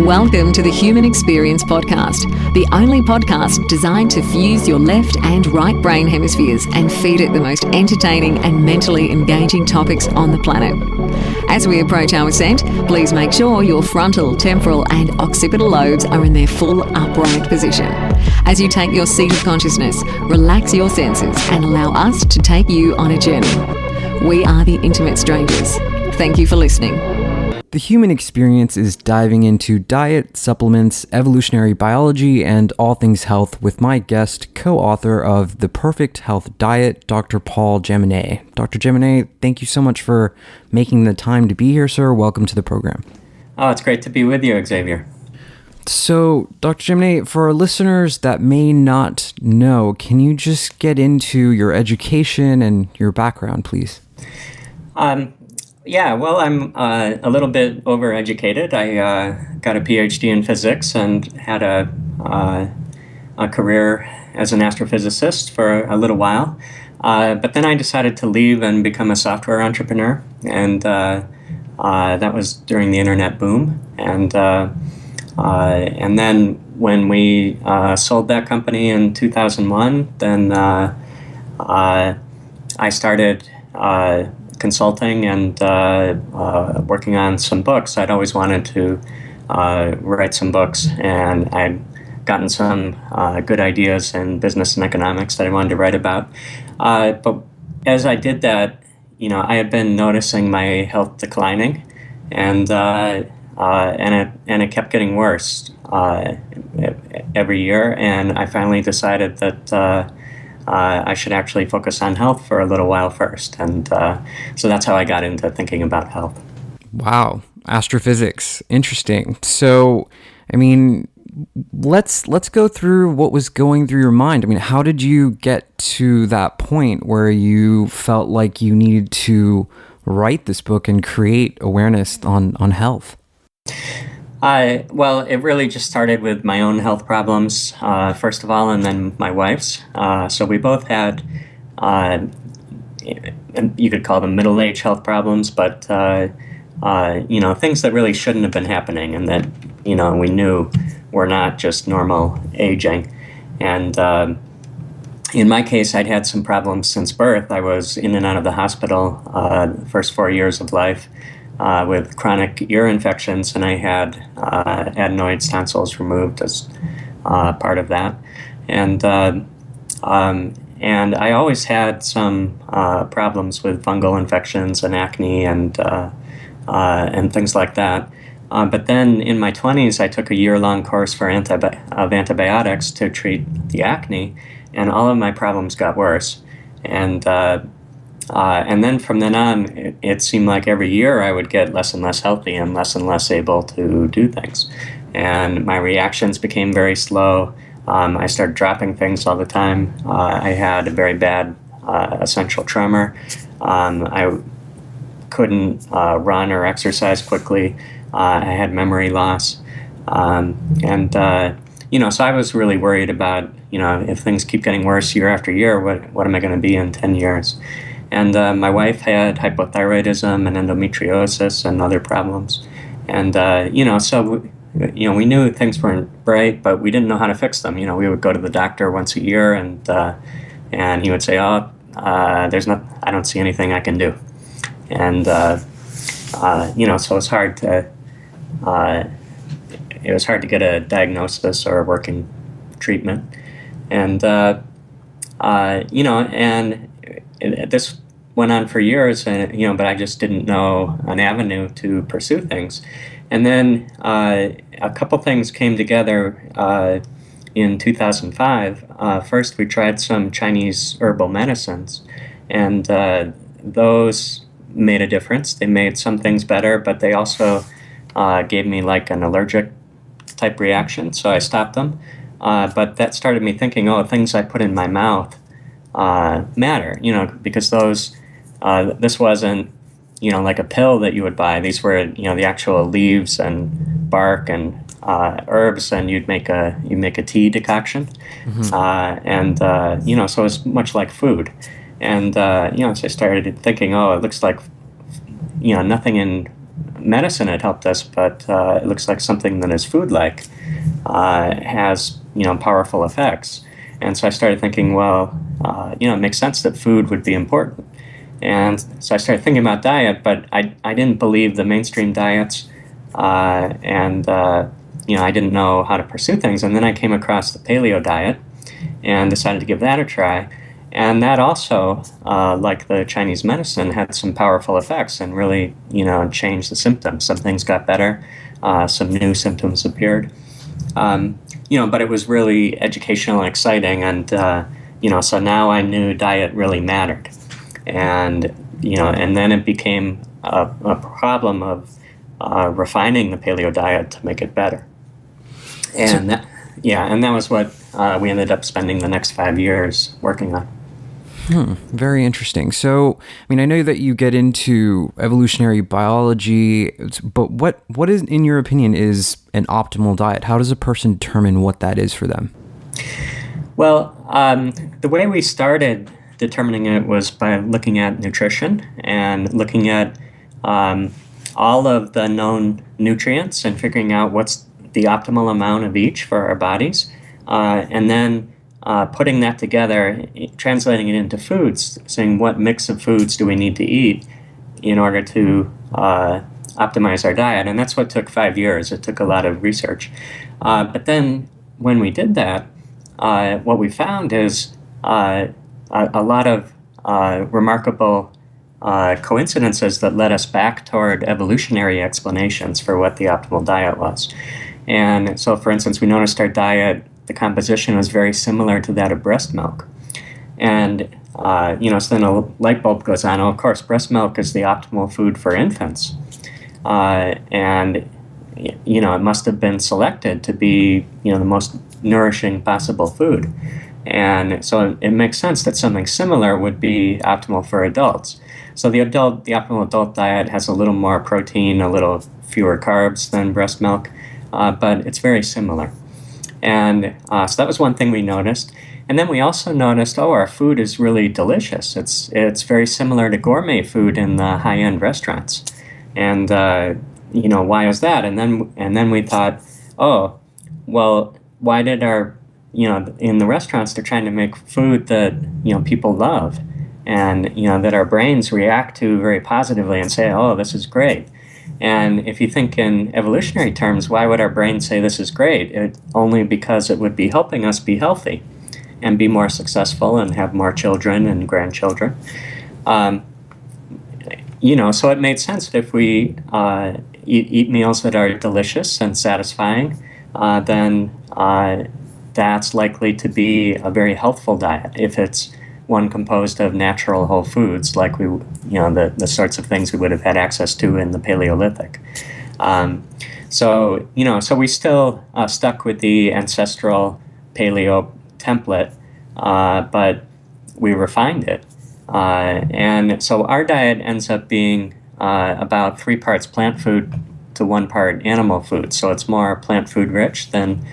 Welcome to the Human Experience Podcast, the only podcast designed to fuse your left and right brain hemispheres and feed it the most entertaining and mentally engaging topics on the planet. As we approach our ascent, please make sure your frontal, temporal, and occipital lobes are in their full upright position. As you take your seat of consciousness, relax your senses and allow us to take you on a journey. We are the Intimate Strangers. Thank you for listening. The Human Experience is diving into diet, supplements, evolutionary biology, and all things health with my guest, co-author of The Perfect Health Diet, Dr. Paul Jaminet. Dr. Jaminet, thank you so much for making the time to be here, sir. Welcome to the program. Oh, it's great to be with you, Xavier. So, Dr. Jaminet, for our listeners that may not know, can you just get into your education and your background, please? Yeah, well, I'm a little bit overeducated. I got a Ph.D. in physics and had a career as an astrophysicist for a little while. But then I decided to leave and become a software entrepreneur, and that was during the internet boom. And then when we sold that company in 2001, then I started consulting and working on some books. I'd always wanted to write some books, and I'd gotten some good ideas in business and economics that I wanted to write about. But as I did that, I had been noticing my health declining, and it kept getting worse every year. And I finally decided that I should actually focus on health for a little while first. And so that's how I got into thinking about health. Wow. Astrophysics. Interesting. So, let's go through what was going through your mind. How did you get to that point where you felt like you needed to write this book and create awareness on health? Well, it really just started with my own health problems, first of all, and then my wife's. So we both had, you could call them middle-age health problems, but, things that really shouldn't have been happening and that, we knew were not just normal aging. And in my case, I'd had some problems since birth. I was in and out of the hospital the first 4 years of life. With chronic ear infections, and I had adenoid tonsils removed as part of that, and I always had some problems with fungal infections and acne and things like that. But then in my 20s, I took a year-long course of antibiotics to treat the acne, and all of my problems got worse, and then from then on, it seemed like every year I would get less and less healthy and less able to do things. And my reactions became very slow. I started dropping things all the time. I had a very bad essential tremor. I couldn't run or exercise quickly. I had memory loss. So I was really worried about, if things keep getting worse year after year, what am I going to be in 10 years? And my wife had hypothyroidism and endometriosis and other problems. And, so, we knew things weren't right, but we didn't know how to fix them. We would go to the doctor once a year and he would say, I don't see anything I can do. And, so it was hard to get a diagnosis or a working treatment. And, this went on for years, but I just didn't know an avenue to pursue things. And then a couple things came together in 2005. First, we tried some Chinese herbal medicines, and those made a difference. They made some things better, but they also gave me like an allergic type reaction, so I stopped them. But that started me thinking, things I put in my mouth matter, because those, this wasn't, like a pill that you would buy. These were, the actual leaves and bark and herbs, and you'd make a tea decoction. Mm-hmm. So it was much like food. And, so I started thinking, it looks like, nothing in medicine had helped us, but it looks like something that is food-like has, powerful effects. And so I started thinking, well, it makes sense that food would be important. And so I started thinking about diet, but I didn't believe the mainstream diets, and I didn't know how to pursue things. And then I came across the Paleo diet and decided to give that a try. And that also, like the Chinese medicine, had some powerful effects and really, changed the symptoms. Some things got better, some new symptoms appeared. But it was really educational and exciting. And, so now I knew diet really mattered. And, and then it became a problem of refining the Paleo diet to make it better. And that was what we ended up spending the next 5 years working on. Very interesting. So, I know that you get into evolutionary biology, but what is, in your opinion, is an optimal diet? How does a person determine what that is for them? Well, the way we started determining it was by looking at nutrition and looking at all of the known nutrients and figuring out what's the optimal amount of each for our bodies, and then putting that together, translating it into foods, saying what mix of foods do we need to eat in order to optimize our diet. And that's what took 5 years. It took a lot of research. But then when we did that, what we found is a lot of remarkable coincidences that led us back toward evolutionary explanations for what the optimal diet was. And so, for instance, we noticed our diet, the composition was very similar to that of breast milk. And, so then a light bulb goes on. Oh, of course, breast milk is the optimal food for infants. And, it must have been selected to be, the most nourishing possible food. And so it makes sense that something similar would be optimal for adults. So the optimal adult diet has a little more protein, a little fewer carbs than breast milk, but it's very similar. And so that was one thing we noticed. And then we also noticed, our food is really delicious. It's very similar to gourmet food in the high-end restaurants. And, why is that? And then we thought, why did our, in the restaurants, they're trying to make food that, people love and, that our brains react to very positively and say, oh, this is great. And if you think in evolutionary terms, why would our brain say this is great? Only because it would be helping us be healthy and be more successful and have more children and grandchildren. So it made sense that if we eat meals that are delicious and satisfying, then that's likely to be a very healthful diet. If it's one composed of natural whole foods, like the sorts of things we would have had access to in the Paleolithic. So we still stuck with the ancestral Paleo template, but we refined it. And so our diet ends up being about 3 parts plant food to 1 part animal food. So it's more plant food rich than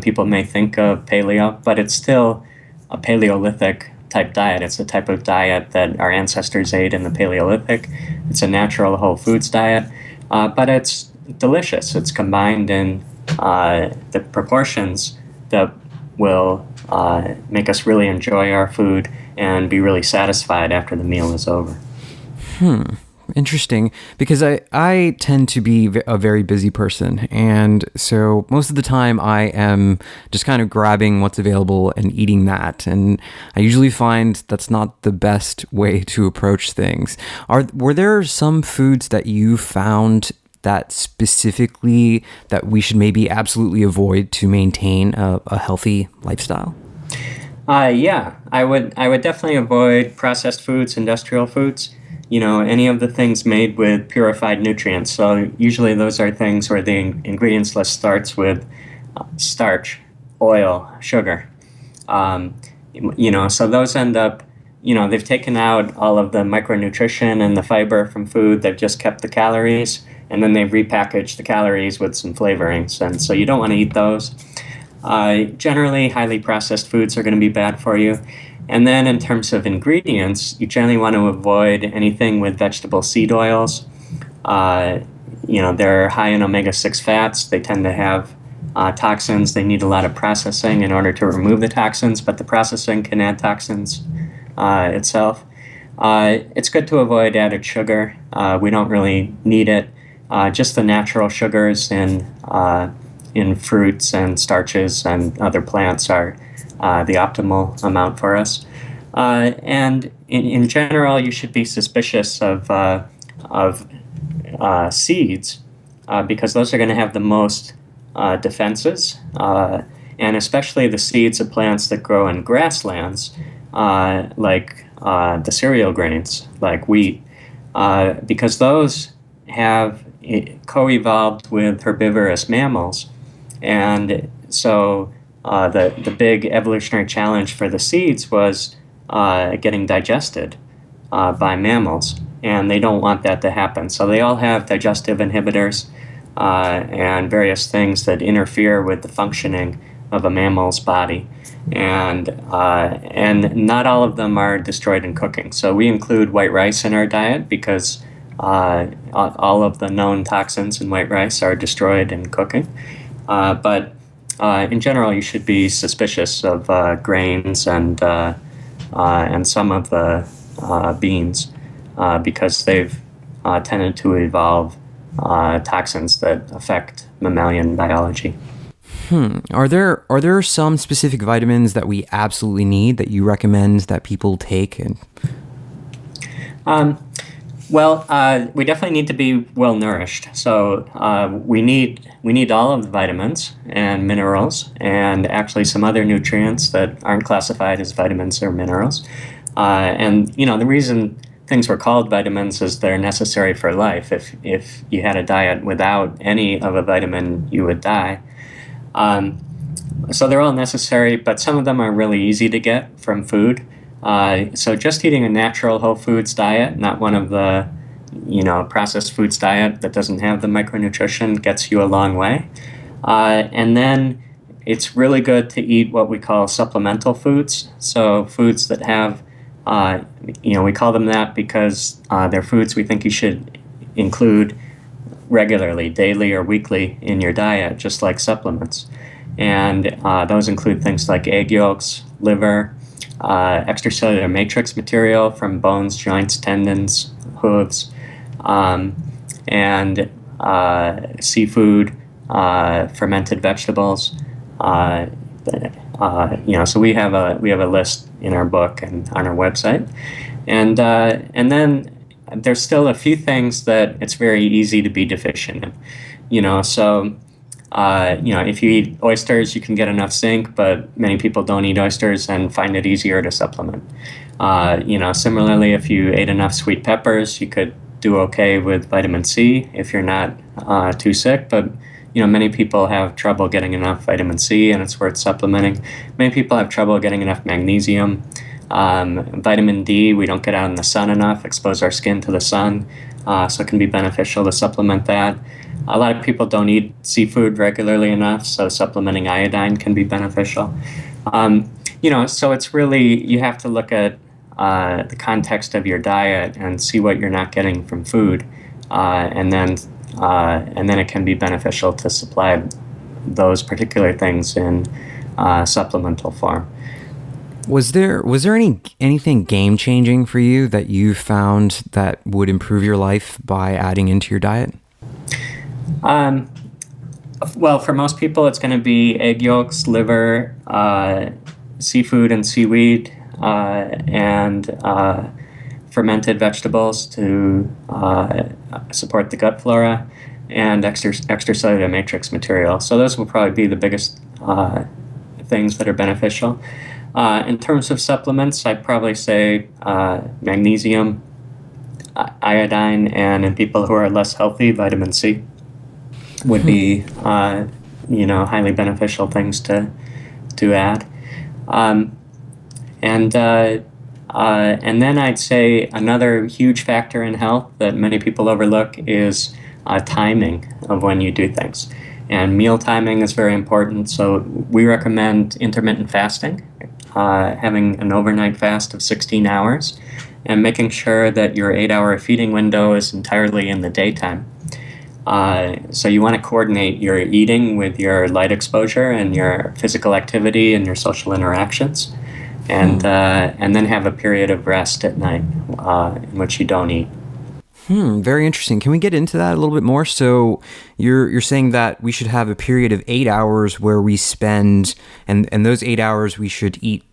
people may think of Paleo, but it's still a Paleolithic type diet. It's the type of diet that our ancestors ate in the Paleolithic. It's a natural whole foods diet, but it's delicious. It's combined in the proportions that will make us really enjoy our food and be really satisfied after the meal is over. Interesting, because I tend to be a very busy person, and so most of the time I am just kind of grabbing what's available and eating that, and I usually find that's not the best way to approach things. Were there some foods that you found that specifically that we should maybe absolutely avoid to maintain a healthy lifestyle? Yeah, I would definitely avoid processed foods, industrial foods. Any of the things made with purified nutrients. So usually those are things where the ingredients list starts with starch, oil, sugar. So those end up, they've taken out all of the micronutrition and the fiber from food. They've just kept the calories, and then they've repackaged the calories with some flavorings. And so you don't want to eat those. Generally, highly processed foods are going to be bad for you. And then in terms of ingredients, you generally want to avoid anything with vegetable seed oils, they're high in omega-6 fats. They tend to have toxins. They need a lot of processing in order to remove the toxins, but the processing can add toxins itself. It's good to avoid added sugar. We don't really need it. Just the natural sugars in fruits and starches and other plants are the optimal amount for us. And in general, you should be suspicious of seeds because those are going to have the most defenses, and especially the seeds of plants that grow in grasslands, like the cereal grains, like wheat, because those have co-evolved with herbivorous mammals. And so the big evolutionary challenge for the seeds was getting digested by mammals, and they don't want that to happen. So they all have digestive inhibitors and various things that interfere with the functioning of a mammal's body. And not all of them are destroyed in cooking. So we include white rice in our diet because all of the known toxins in white rice are destroyed in cooking. But in general, you should be suspicious of grains and some of the beans because they've tended to evolve toxins that affect mammalian biology. Are there some specific vitamins that we absolutely need that you recommend that people take? Well, we definitely need to be well nourished. So we need all of the vitamins and minerals, and actually some other nutrients that aren't classified as vitamins or minerals. And the reason things were called vitamins is they're necessary for life. If you had a diet without any of a vitamin, you would die. So they're all necessary, but some of them are really easy to get from food. So just eating a natural whole foods diet, not one of the processed foods diet that doesn't have the micronutrition, gets you a long way. And then it's really good to eat what we call supplemental foods. So foods that have, we call them that because they're foods we think you should include regularly, daily or weekly in your diet, just like supplements. And those include things like egg yolks, liver, extracellular matrix material from bones, joints, tendons, hooves, and seafood, fermented vegetables. So we have a list in our book and on our website, and then there's still a few things that it's very easy to be deficient in. So if you eat oysters, you can get enough zinc, but many people don't eat oysters and find it easier to supplement. Similarly, if you ate enough sweet peppers, you could do okay with vitamin C if you're not too sick, but many people have trouble getting enough vitamin C, and it's worth supplementing. Many people have trouble getting enough magnesium. Vitamin D, we don't get out in the sun enough, expose our skin to the sun, so it can be beneficial to supplement that. A lot of people don't eat seafood regularly enough, so supplementing iodine can be beneficial. So it's really, you have to look at the context of your diet and see what you're not getting from food, and then it can be beneficial to supply those particular things in supplemental form. Was there anything game changing for you that you found that would improve your life by adding into your diet? Well, for most people, it's going to be egg yolks, liver, seafood and seaweed, and fermented vegetables to support the gut flora, and extracellular matrix material. So those will probably be the biggest things that are beneficial. In terms of supplements, I'd probably say magnesium, iodine, and in people who are less healthy, vitamin C would be highly beneficial things to add. And then I'd say another huge factor in health that many people overlook is timing of when you do things. And meal timing is very important. So we recommend intermittent fasting, having an overnight fast of 16 hours, and making sure that your 8-hour feeding window is entirely in the daytime. So you want to coordinate your eating with your light exposure and your physical activity and your social interactions, and then have a period of rest at night in which you don't eat. Very interesting. Can we get into that a little bit more? So you're saying that we should have a period of 8 hours where we spend, and those 8 hours we should eat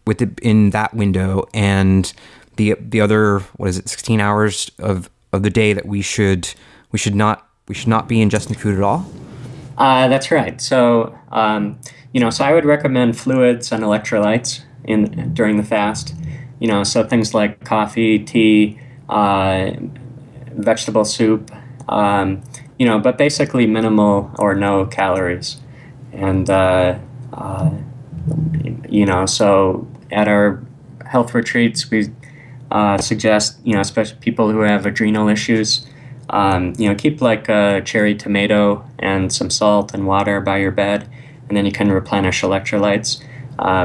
in that window, and the other, 16 hours of the day that we should not be ingesting food at all? That's right. So so I would recommend fluids and electrolytes during the fast. So things like coffee, tea, vegetable soup, but basically minimal or no calories. And, so at our health retreats, we suggest, especially people who have adrenal issues, keep like a cherry tomato and some salt and water by your bed, and then you can replenish electrolytes.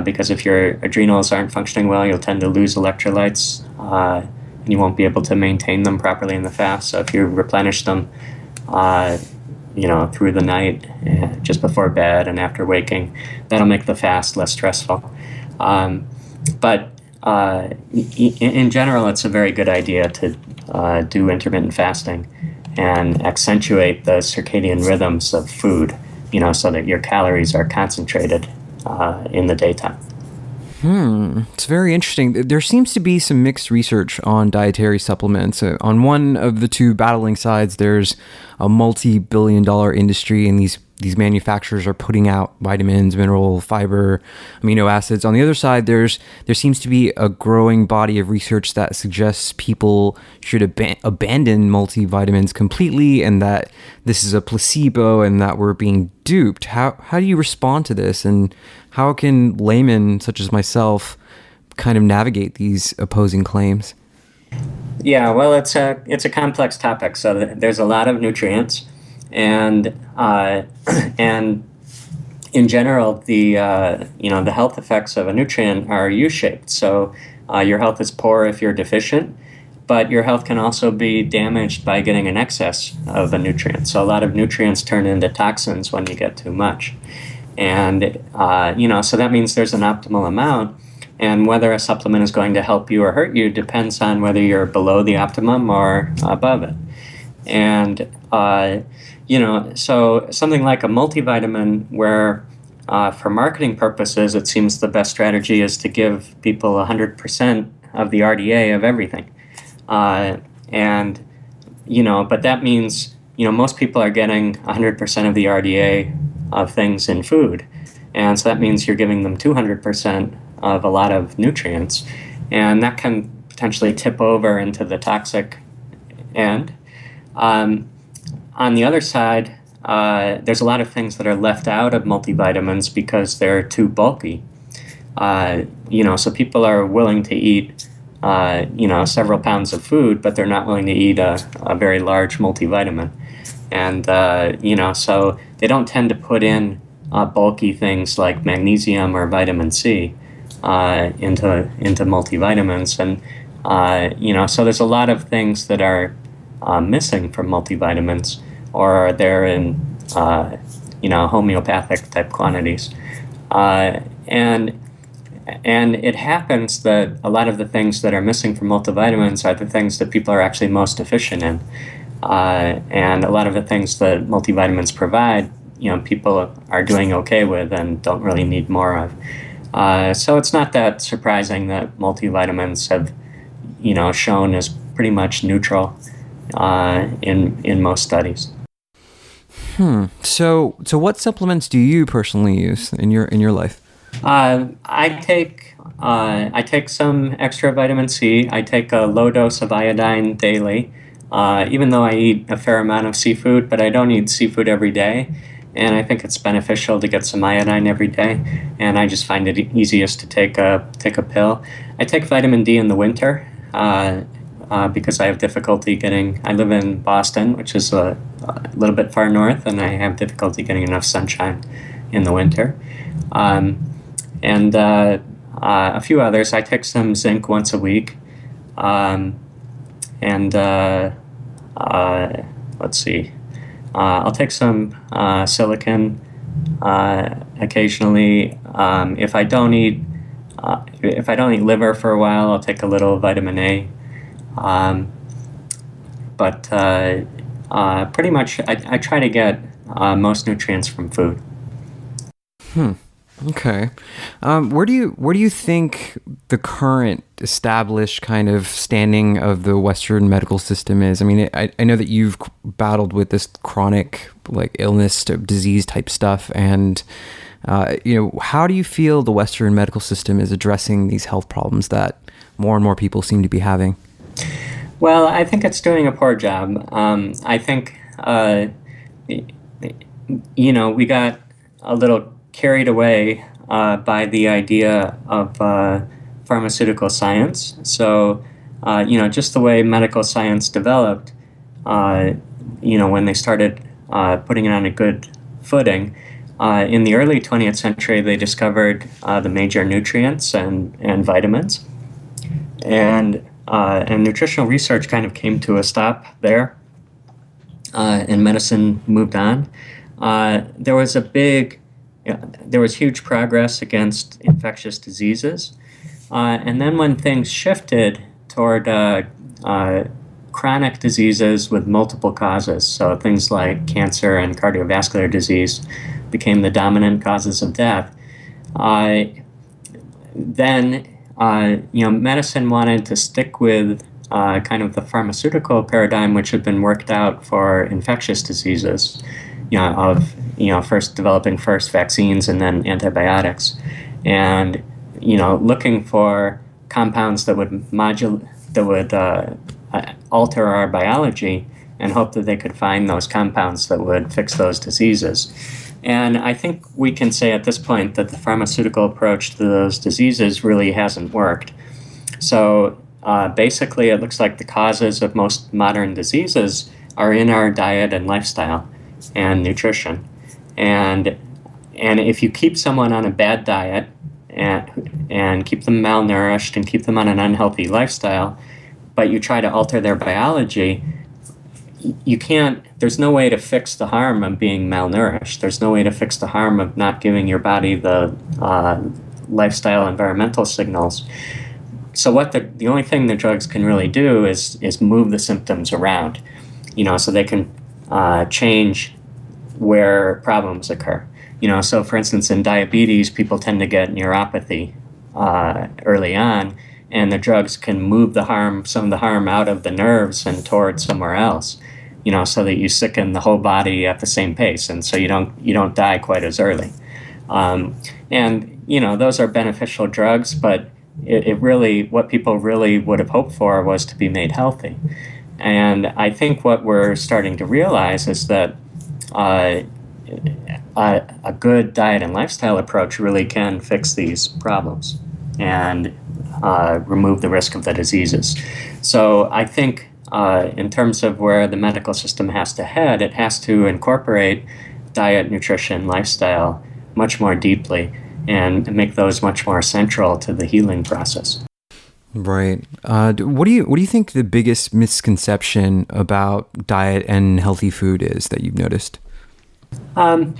Because if your adrenals aren't functioning well, you'll tend to lose electrolytes. And you won't be able to maintain them properly in the fast. So if you replenish them, through the night, just before bed and after waking, that'll make the fast less stressful. But in general, it's a very good idea to do intermittent fasting and accentuate the circadian rhythms of food, so that your calories are concentrated in the daytime. It's very interesting. There seems to be some mixed research on dietary supplements. On one of the two battling sides, there's a multi-billion-dollar industry, and these manufacturers are putting out vitamins, mineral, fiber, amino acids. On the other side, there seems to be a growing body of research that suggests people should abandon multivitamins completely, and that this is a placebo and that we're being duped. How do you respond to this, and how can laymen such as myself kind of navigate these opposing claims? Yeah, well, it's a complex topic. So there's a lot of nutrients, and in general, the health effects of a nutrient are U-shaped. So your health is poor if you're deficient, but your health can also be damaged by getting an excess of a nutrient. So a lot of nutrients turn into toxins when you get too much. And, so that means there's an optimal amount, and whether a supplement is going to help you or hurt you depends on whether you're below the optimum or above it. And, so something like a multivitamin where, for marketing purposes, it seems the best strategy is to give people 100% of the RDA of everything. But that means, most people are getting 100% of the RDA of things in food. And so that means you're giving them 200% of a lot of nutrients. And that can potentially tip over into the toxic end. On the other side, there's a lot of things that are left out of multivitamins because they're too bulky. So people are willing to eat, several pounds of food, but they're not willing to eat a very large multivitamin. And, so they don't tend to put in bulky things like magnesium or vitamin C into multivitamins. And, so there's a lot of things that are missing from multivitamins, or they're in, homeopathic type quantities. And it happens that a lot of the things that are missing from multivitamins are the things that people are actually most deficient in. And a lot of the things that multivitamins provide, people are doing okay with and don't really need more of. So it's not that surprising that multivitamins have, shown as pretty much neutral in most studies. So what supplements do you personally use in your life? I take some extra vitamin C. I take a low dose of iodine daily, even though I eat a fair amount of seafood, but I don't eat seafood every day. And I think it's beneficial to get some iodine every day. And I just find it easiest to take a pill. I take vitamin D in the winter because I have difficulty I live in Boston, which is a little bit far north, and I have difficulty getting enough sunshine in the winter. And a few others. I take some zinc once a week. Let's see. I'll take some silicon occasionally. If I don't eat liver for a while, I'll take a little vitamin A. But pretty much, I try to get most nutrients from food. Okay. Where do you think the current established kind of standing of the Western medical system is? I mean, I know that you've battled with this chronic like illness, disease type stuff, and how do you feel the Western medical system is addressing these health problems that more and more people seem to be having? Well, I think it's doing a poor job. I think we got a little carried away by the idea of pharmaceutical science. So, just the way medical science developed, when they started putting it on a good footing, in the early 20th century, they discovered the major nutrients and vitamins. And nutritional research kind of came to a stop there, and medicine moved on. There was huge progress against infectious diseases. And then when things shifted toward chronic diseases with multiple causes, so things like cancer and cardiovascular disease became the dominant causes of death, then medicine wanted to stick with kind of the pharmaceutical paradigm which had been worked out for infectious diseases, first developing vaccines and then antibiotics, and looking for compounds that would alter our biology and hope that they could find those compounds that would fix those diseases. And I think we can say at this point that the pharmaceutical approach to those diseases really hasn't worked. So basically, it looks like the causes of most modern diseases are in our diet and lifestyle and nutrition. And if you keep someone on a bad diet and keep them malnourished and keep them on an unhealthy lifestyle, but you try to alter their biology, you can't. There's no way to fix the harm of being malnourished. There's no way to fix the harm of not giving your body the lifestyle environmental signals. So the only thing the drugs can really do is move the symptoms around, so they can change where problems occur. So for instance, in diabetes, people tend to get neuropathy early on, and the drugs can move some of the harm out of the nerves and towards somewhere else, so that you sicken the whole body at the same pace, and so you don't die quite as early. Those are beneficial drugs, but it really, what people really would have hoped for was to be made healthy. And I think what we're starting to realize is that a good diet and lifestyle approach really can fix these problems and remove the risk of the diseases. So I think in terms of where the medical system has to head, it has to incorporate diet, nutrition, lifestyle much more deeply and make those much more central to the healing process. Right. What do you think the biggest misconception about diet and healthy food is that you've noticed? I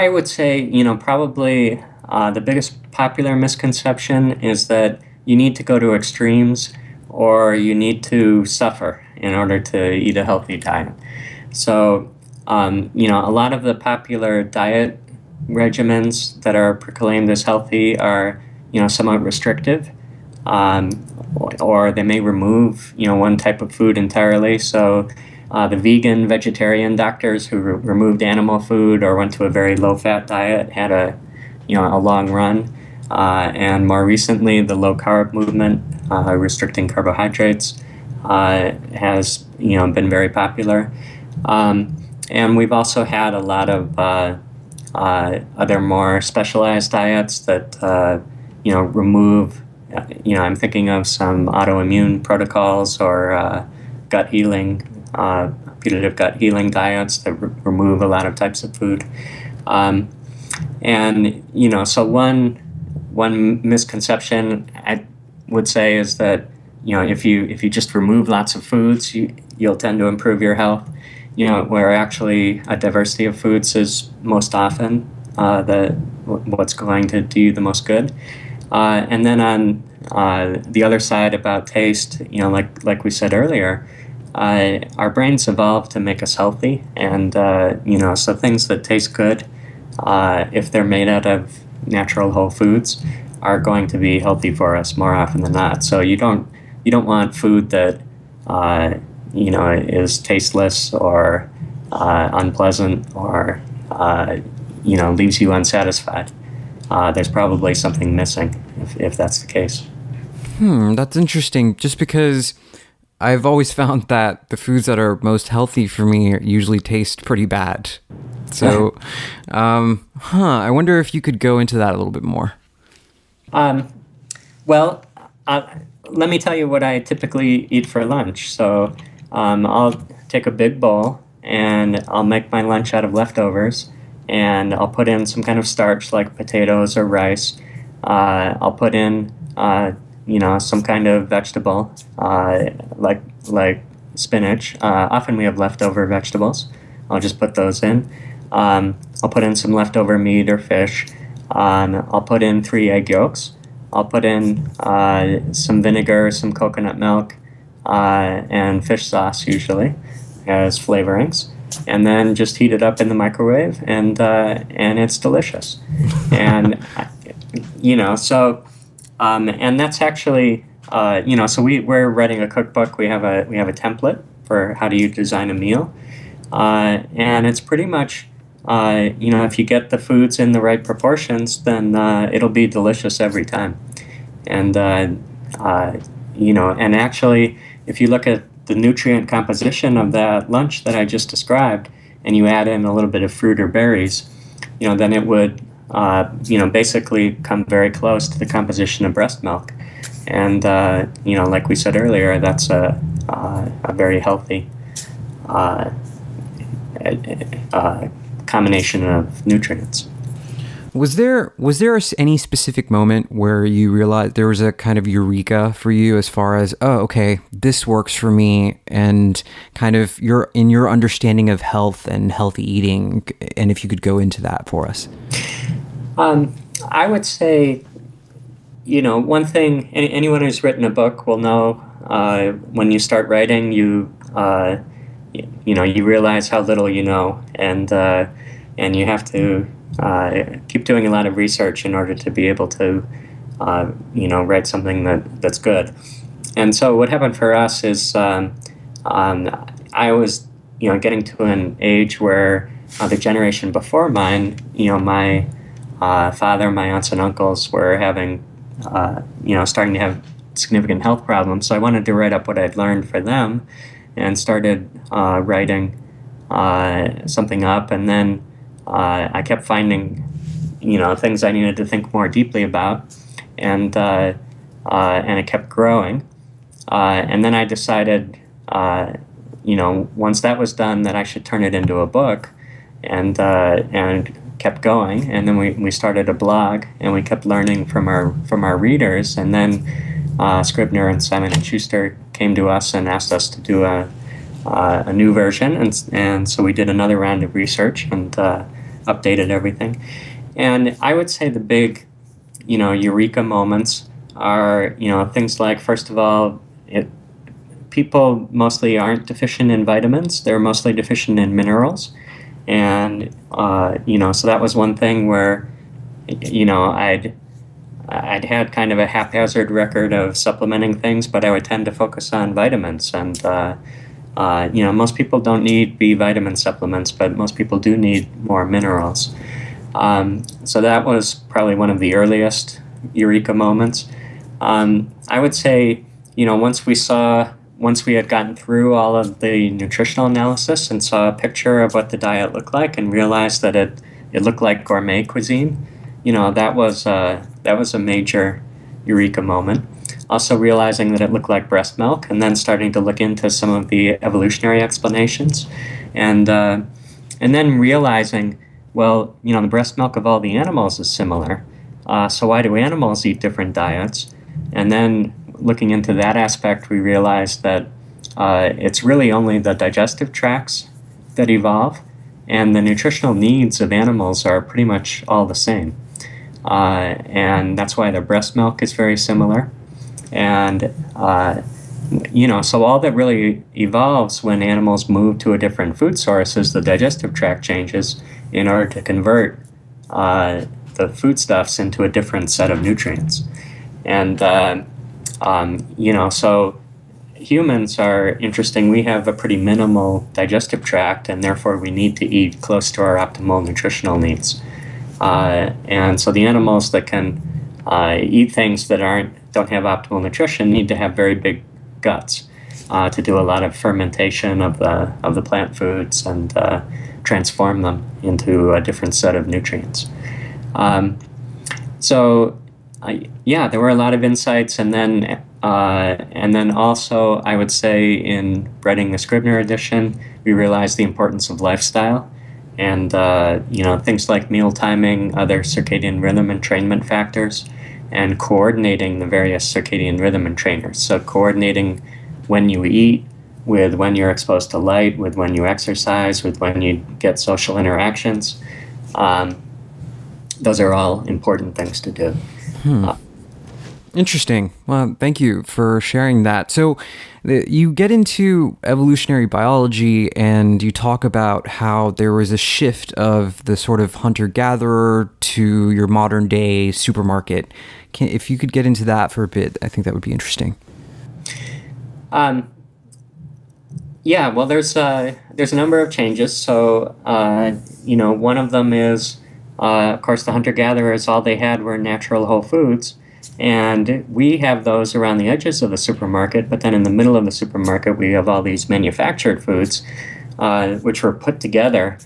would say, probably the biggest popular misconception is that you need to go to extremes or you need to suffer in order to eat a healthy diet. So, a lot of the popular diet regimens that are proclaimed as healthy are, somewhat restrictive, or they may remove, one type of food entirely. So the vegan, vegetarian doctors who removed animal food or went to a very low-fat diet had a long run. And more recently, the low-carb movement, restricting carbohydrates, has been very popular. And we've also had a lot of other more specialized diets that remove. I'm thinking of some autoimmune protocols or gut healing, putative gut healing diets that remove a lot of types of food. So one misconception I would say is that if you just remove lots of foods, you'll tend to improve your health. Where actually a diversity of foods is most often what's going to do you the most good. And then on the other side about taste, like we said earlier, our brains evolved to make us healthy, and so things that taste good, if they're made out of natural whole foods, are going to be healthy for us more often than not. So you don't want food that is tasteless or unpleasant or leaves you unsatisfied. There's probably something missing if that's the case. That's interesting. Just because I've always found that the foods that are most healthy for me usually taste pretty bad. So, I wonder if you could go into that a little bit more. Well, let me tell you what I typically eat for lunch. So I'll take a big bowl and I'll make my lunch out of leftovers, and I'll put in some kind of starch like potatoes or rice. I'll put in some kind of vegetable like spinach. Often we have leftover vegetables. I'll just put those in. I'll put in some leftover meat or fish. I'll put in 3 egg yolks. I'll put in some vinegar, some coconut milk, and fish sauce usually as flavorings, and then just heat it up in the microwave, and it's delicious. And and that's actually so we're writing a cookbook. We have a template for how do you design a meal, and it's pretty much if you get the foods in the right proportions, then it'll be delicious every time. And and actually, if you look at the nutrient composition of that lunch that I just described, and you add in a little bit of fruit or berries, then it would basically come very close to the composition of breast milk. And like we said earlier, that's a very healthy combination of nutrients. Was there any specific moment where you realized there was a kind of eureka for you as far as, oh, okay, this works for me, and kind of your understanding of health and healthy eating, and if you could go into that for us? I would say, one thing, anyone who's written a book will know, when you start writing, you realize how little you know, and you have to keep doing a lot of research in order to be able to, write something that's good. And so what happened for us is I was, getting to an age where the generation before mine, my father, my aunts and uncles were having, starting to have significant health problems. So I wanted to write up what I'd learned for them, and started writing something up, and then I kept finding, things I needed to think more deeply about, and it kept growing. And then I decided, once that was done, that I should turn it into a book, and kept going. And then we started a blog, and we kept learning from our readers. And then Scribner and Simon & Schuster came to us and asked us to do a new version, and so we did another round of research and updated everything. And I would say the big, eureka moments are, things like, first of all, people mostly aren't deficient in vitamins; they're mostly deficient in minerals, and so that was one thing where, I'd had kind of a haphazard record of supplementing things, but I would tend to focus on vitamins. And most people don't need B vitamin supplements, but most people do need more minerals. So that was probably one of the earliest eureka moments. I would say, once we had gotten through all of the nutritional analysis and saw a picture of what the diet looked like and realized that it looked like gourmet cuisine, that was a major eureka moment. Also realizing that it looked like breast milk, and then starting to look into some of the evolutionary explanations, and then realizing, well, the breast milk of all the animals is similar, so why do animals eat different diets? And then looking into that aspect, we realized that it's really only the digestive tracts that evolve, and the nutritional needs of animals are pretty much all the same. And that's why their breast milk is very similar. And, so all that really evolves when animals move to a different food source is the digestive tract changes in order to convert the foodstuffs into a different set of nutrients. And, so humans are interesting. We have a pretty minimal digestive tract, and therefore we need to eat close to our optimal nutritional needs. And so the animals that can eat things that don't have optimal nutrition need to have very big guts to do a lot of fermentation of the plant foods and transform them into a different set of nutrients. There were a lot of insights, and then also I would say in writing the Scribner edition, we realized the importance of lifestyle, and things like meal timing, other circadian rhythm entrainment factors, and coordinating the various circadian rhythm entrainers. So coordinating when you eat with when you're exposed to light, with when you exercise, with when you get social interactions. Those are all important things to do. Interesting. Well, thank you for sharing that. So you get into evolutionary biology and you talk about how there was a shift of the sort of hunter-gatherer to your modern day supermarket. If you could get into that for a bit, I think that would be interesting. Well, there's a number of changes. So, one of them is, of course, the hunter-gatherers, all they had were natural whole foods. And we have those around the edges of the supermarket, but then in the middle of the supermarket, we have all these manufactured foods, which were put together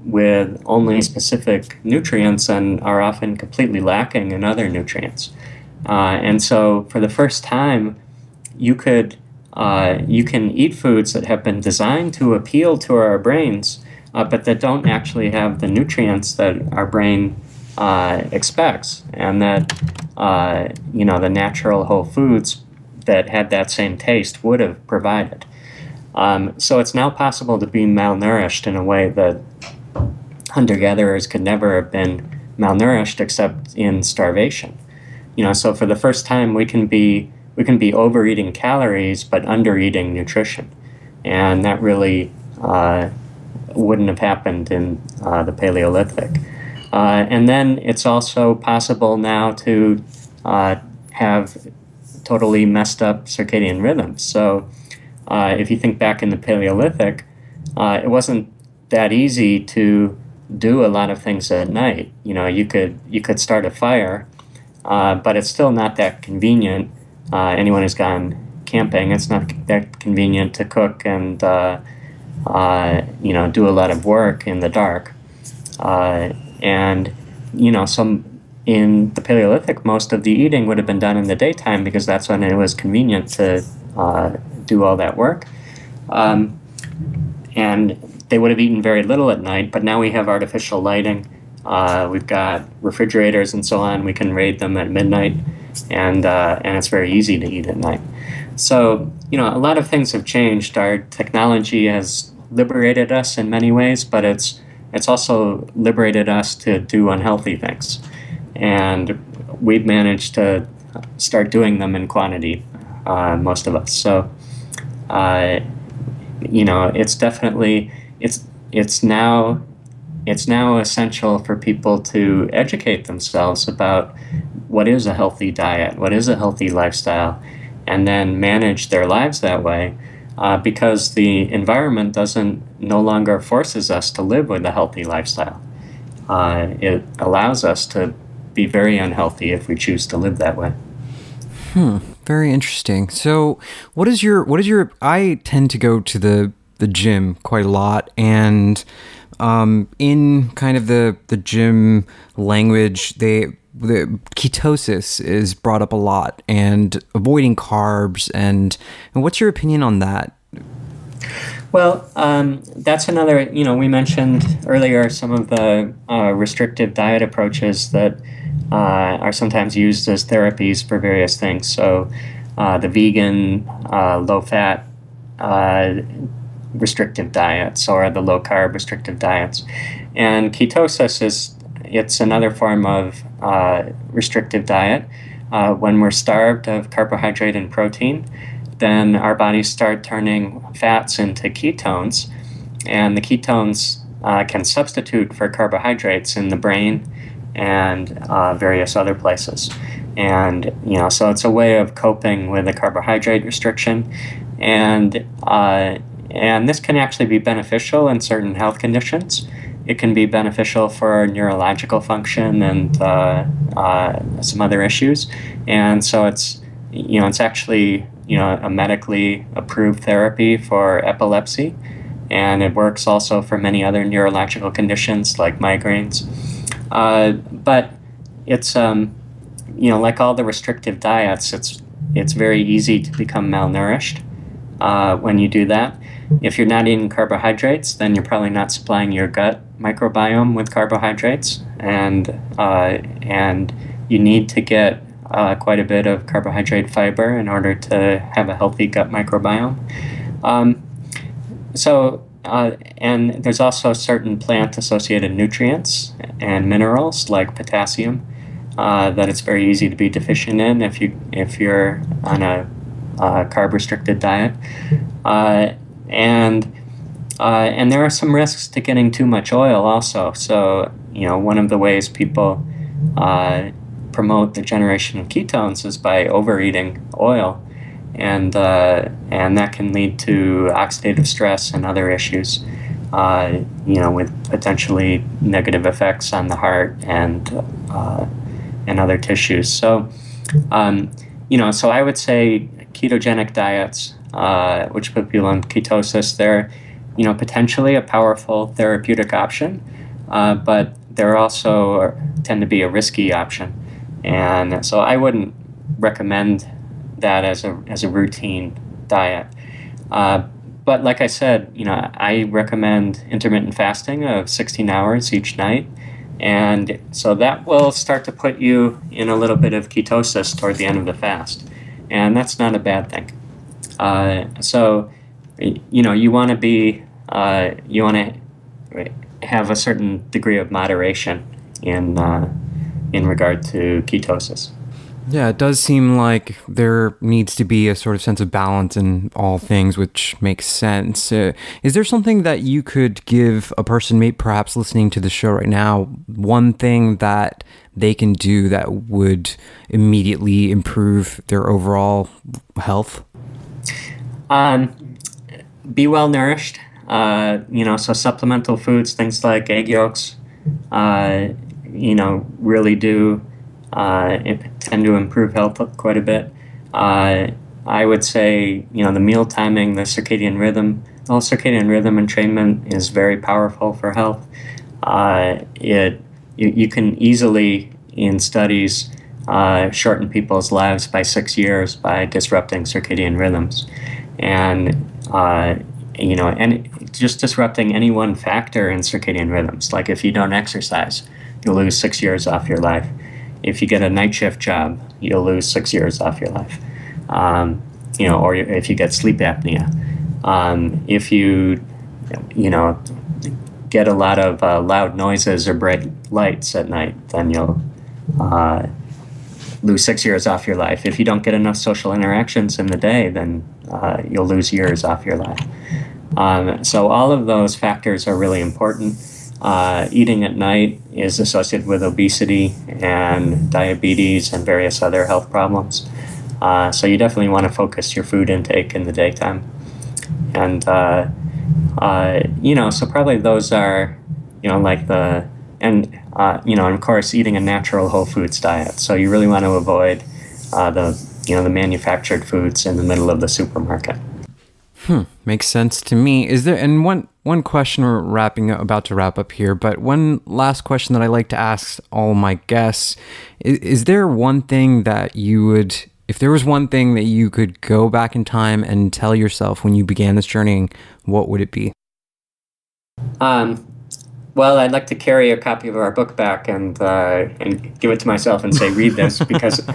with only specific nutrients and are often completely lacking in other nutrients. And so for the first time, you can eat foods that have been designed to appeal to our brains, but that don't actually have the nutrients that our brain expects, and that the natural whole foods that had that same taste would have provided. So it's now possible to be malnourished in a way that hunter-gatherers could never have been malnourished except in starvation. So for the first time we can be overeating calories but undereating nutrition, and that really wouldn't have happened in the Paleolithic. And then it's also possible now to have totally messed up circadian rhythms. So if you think back in the Paleolithic, it wasn't that easy to do a lot of things at night. You could start a fire, but it's still not that convenient. Anyone who's gone camping, it's not that convenient to cook and do a lot of work in the dark. In the Paleolithic, most of the eating would have been done in the daytime because that's when it was convenient to do all that work. And they would have eaten very little at night, but now we have artificial lighting. We've got refrigerators and so on. We can raid them at midnight, and it's very easy to eat at night. So, a lot of things have changed. Our technology has liberated us in many ways, but it's also liberated us to do unhealthy things. And we've managed to start doing them in quantity, most of us. So, it's definitely, it's now essential for people to educate themselves about what is a healthy diet, what is a healthy lifestyle, and then manage their lives that way. Because the environment no longer forces us to live with a healthy lifestyle. It allows us to be very unhealthy if we choose to live that way. Very interesting. So what is your, I tend to go to the gym quite a lot, and in kind of the gym language, the ketosis is brought up a lot, and avoiding carbs, and what's your opinion on that? Well, that's another, we mentioned earlier some of the restrictive diet approaches that are sometimes used as therapies for various things. So the vegan, low-fat restrictive diets or the low-carb restrictive diets. And ketosis it's another form of restrictive diet. When we're starved of carbohydrate and protein, then our bodies start turning fats into ketones, and the ketones can substitute for carbohydrates in the brain and various other places. And so it's a way of coping with a carbohydrate restriction, and this can actually be beneficial in certain health conditions. It can be beneficial for neurological function and some other issues. And so it's actually a medically approved therapy for epilepsy, and it works also for many other neurological conditions like migraines. But it's like all the restrictive diets, it's very easy to become malnourished when you do that. If you're not eating carbohydrates, then you're probably not supplying your gut microbiome with carbohydrates, and you need to get quite a bit of carbohydrate fiber in order to have a healthy gut microbiome. And there's also certain plant-associated nutrients and minerals like potassium that it's very easy to be deficient in if you're on a carb-restricted diet. And there are some risks to getting too much oil also. So, one of the ways people promote the generation of ketones is by overeating oil. And that can lead to oxidative stress and other issues, with potentially negative effects on the heart and other tissues. So, so I would say ketogenic diets, which put people in ketosis, they're, potentially a powerful therapeutic option, but they're also tend to be a risky option. And so I wouldn't recommend that as a routine diet. But like I said, I recommend intermittent fasting of 16 hours each night. And so that will start to put you in a little bit of ketosis toward the end of the fast. And that's not a bad thing. So, you want to have a certain degree of moderation in regard to ketosis. Yeah, it does seem like there needs to be a sort of sense of balance in all things, which makes sense. Is there something that you could give a person, perhaps listening to the show right now, one thing that they can do that would immediately improve their overall health? Be well nourished. So supplemental foods, things like egg yolks, really do tend to improve health quite a bit. I would say, the meal timing, the circadian rhythm, all circadian rhythm entrainment is very powerful for health. You can easily, in studies, shorten people's lives by 6 years by disrupting circadian rhythms. And just disrupting any one factor in circadian rhythms. Like if you don't exercise, you'll lose 6 years off your life. If you get a night shift job, you'll lose 6 years off your life. Or if you get sleep apnea. If you get a lot of loud noises or bright lights at night, then you'll lose 6 years off your life. If you don't get enough social interactions in the day, then you'll lose years off your life. So all of those factors are really important. Eating at night is associated with obesity and diabetes and various other health problems. So you definitely want to focus your food intake in the daytime. And, so probably those are, and of course, eating a natural whole foods diet. So you really want to avoid the manufactured foods in the middle of the supermarket. Makes sense to me. Is there, and one question, we're about to wrap up here, but one last question that I like to ask all my guests, is there one thing that if there was one thing that you could go back in time and tell yourself when you began this journey, what would it be? Well, I'd like to carry a copy of our book back and give it to myself and say, read this, because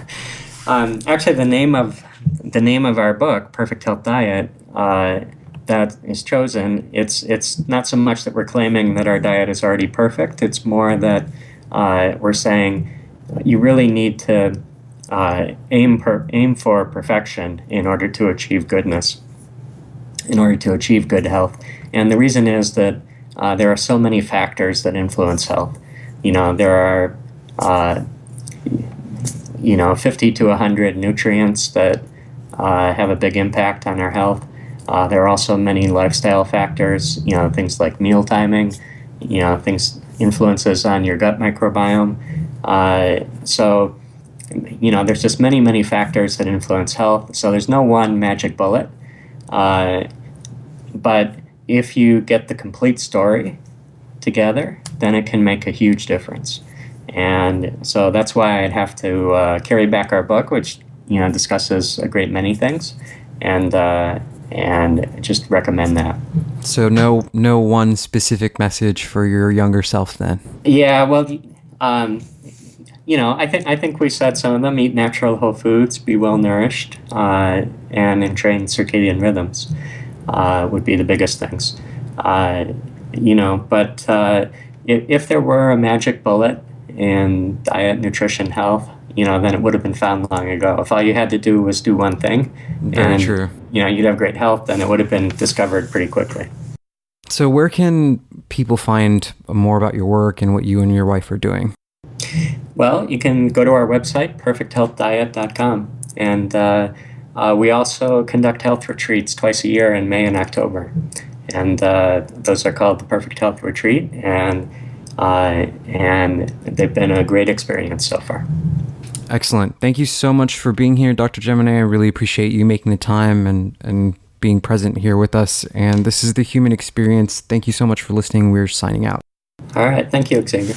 actually the name of our book, Perfect Health Diet, that is chosen, it's not so much that we're claiming that our diet is already perfect. It's more that we're saying you really need to aim for perfection in order to achieve goodness, in order to achieve good health. And the reason is that there are so many factors that influence health. There are 50 to 100 nutrients that have a big impact on our health. There are also many lifestyle factors, things like meal timing, influences on your gut microbiome. So there's just many, many factors that influence health. So there's no one magic bullet. But if you get the complete story together, then it can make a huge difference. And so that's why I'd have to carry back our book, which discusses a great many things, and just recommend that. So no one specific message for your younger self then? Yeah, well, I think we said some of them: eat natural whole foods, be well nourished, and entrain circadian rhythms would be the biggest things. But if there were a magic bullet in diet, nutrition, health, then it would have been found long ago. If all you had to do was do one thing, Very true. You'd have great health, then it would have been discovered pretty quickly. So where can people find more about your work and what you and your wife are doing? Well, you can go to our website, perfecthealthdiet.com. And we also conduct health retreats twice a year in May and October. And those are called the Perfect Health Retreat. And they've been a great experience so far. Excellent. Thank you so much for being here, Dr. Jaminet. I really appreciate you making the time and being present here with us. And this is The Human Experience. Thank you so much for listening. We're signing out. All right. Thank you, Xavier.